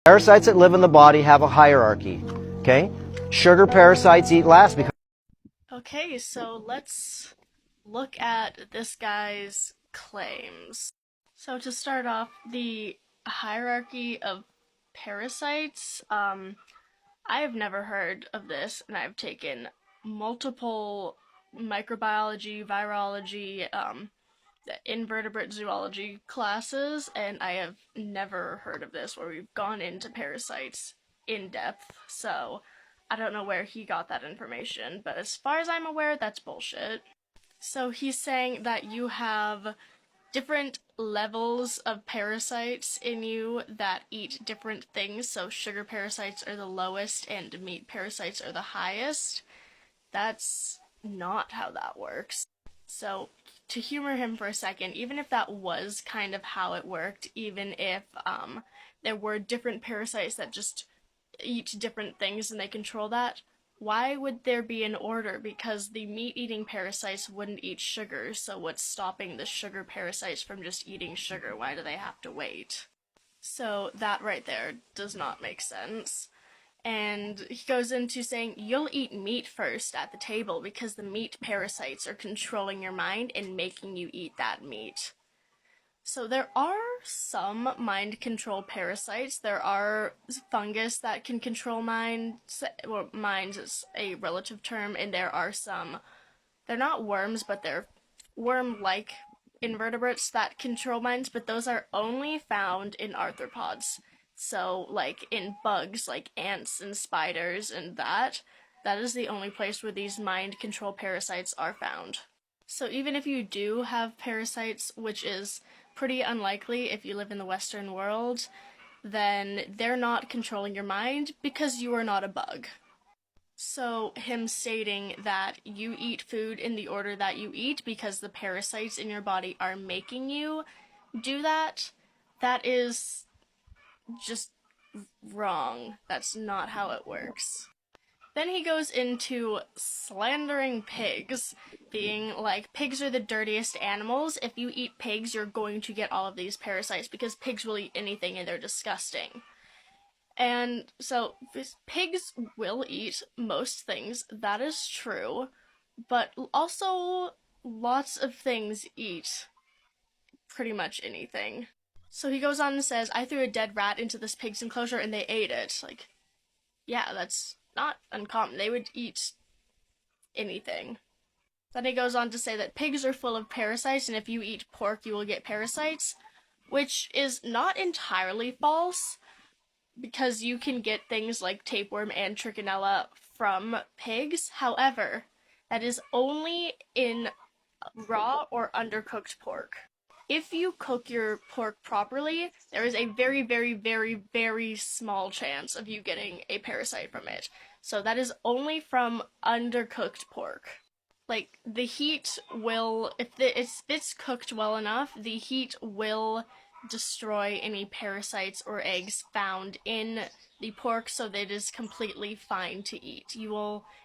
Parasites that live in the body have a hierarchy, okay? Sugar parasites eat last because... Okay, so let's look at this guy's claims. So to start off, the hierarchy of parasites, I have never heard of this, and I've taken multiple microbiology, virology, invertebrate zoology classes, and I have never heard of this where we've gone into parasites in depth, so I don't know where he got that information, but as far as I'm aware, that's bullshit. So he's saying that you have different levels of parasites in you that eat different things, so sugar parasites are the lowest and meat parasites are the highest. That's not how that works. So, to humor him for a second, even if that was kind of how it worked, even if there were different parasites that just eat different things and they control that, why would there be an order? Because the meat-eating parasites wouldn't eat sugar, so what's stopping the sugar parasites from just eating sugar? Why do they have to wait? So that right there does not make sense. And he goes into saying you'll eat meat first at the table because the meat parasites are controlling your mind and making you eat that meat. So there are some mind control parasites. There are fungus that can control minds. Well, minds is a relative term, and there are some. They're not worms, but they're worm-like invertebrates that control minds. But those are only found in arthropods. So, like in bugs, like ants and spiders, and that is the only place where these mind control parasites are found. So even if you do have parasites, which is pretty unlikely if you live in the Western world, then they're not controlling your mind because you are not a bug. So him stating that you eat food in the order that you eat because the parasites in your body are making you do that, that is just wrong. That's not how it works. Then he goes into slandering pigs, being like, pigs are the dirtiest animals. If you eat pigs, you're going to get all of these parasites because pigs will eat anything and they're disgusting. And so, pigs will eat most things, that is true, but also lots of things eat pretty much anything. So he goes on and says, I threw a dead rat into this pig's enclosure and they ate it. Like, yeah, that's not uncommon. They would eat anything. Then he goes on to say that pigs are full of parasites, and if you eat pork, you will get parasites, which is not entirely false, because you can get things like tapeworm and trichinella from pigs. However, that is only in raw or undercooked pork. If you cook your pork properly, there is a very, very, very, very small chance of you getting a parasite from it. So that is only from undercooked pork. Like, the heat will, if it's cooked well enough, the heat will destroy any parasites or eggs found in the pork, so that it is completely fine to eat.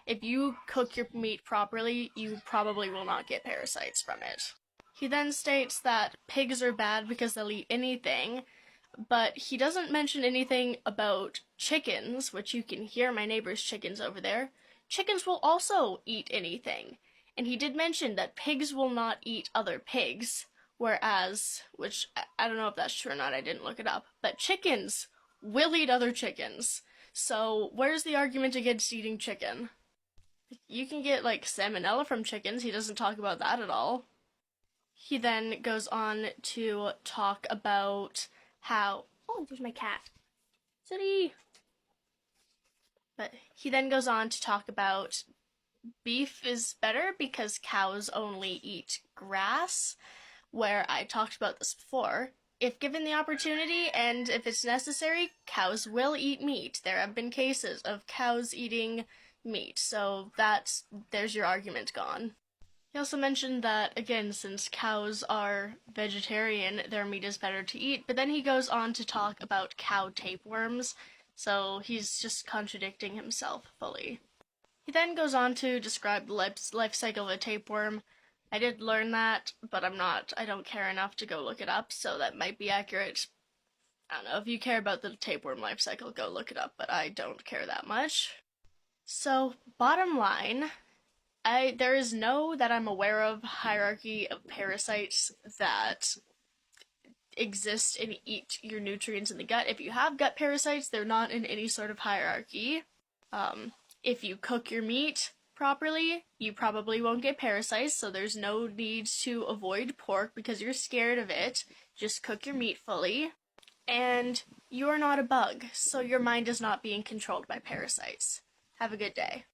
If you cook your meat properly, you probably will not get parasites from it. He then states that pigs are bad because they'll eat anything, but he doesn't mention anything about chickens, which you can hear my neighbor's chickens over there. Chickens will also eat anything. And he did mention that pigs will not eat other pigs, whereas, which I don't know if that's true or not, I didn't look it up, but chickens will eat other chickens. So where's the argument against eating chicken? You can get, like, salmonella from chickens. He doesn't talk about that at all. He then goes on to talk about how... Oh, there's my cat. City! But he then goes on to talk about beef is better because cows only eat grass, where I talked about this before. If given the opportunity and if it's necessary, cows will eat meat. There have been cases of cows eating meat, so there's your argument gone. He also mentioned that, again, since cows are vegetarian, their meat is better to eat, but then he goes on to talk about cow tapeworms, so he's just contradicting himself fully. He then goes on to describe the life cycle of a tapeworm. I did learn that, but I don't care enough to go look it up, so that might be accurate. I don't know, if you care about the tapeworm life cycle, go look it up, but I don't care that much. So, bottom line, there is no that I'm aware of hierarchy of parasites that exist and eat your nutrients in the gut. If you have gut parasites, they're not in any sort of hierarchy. If you cook your meat properly, you probably won't get parasites, so there's no need to avoid pork because you're scared of it. Just cook your meat fully. And you're not a bug, so your mind is not being controlled by parasites. Have a good day.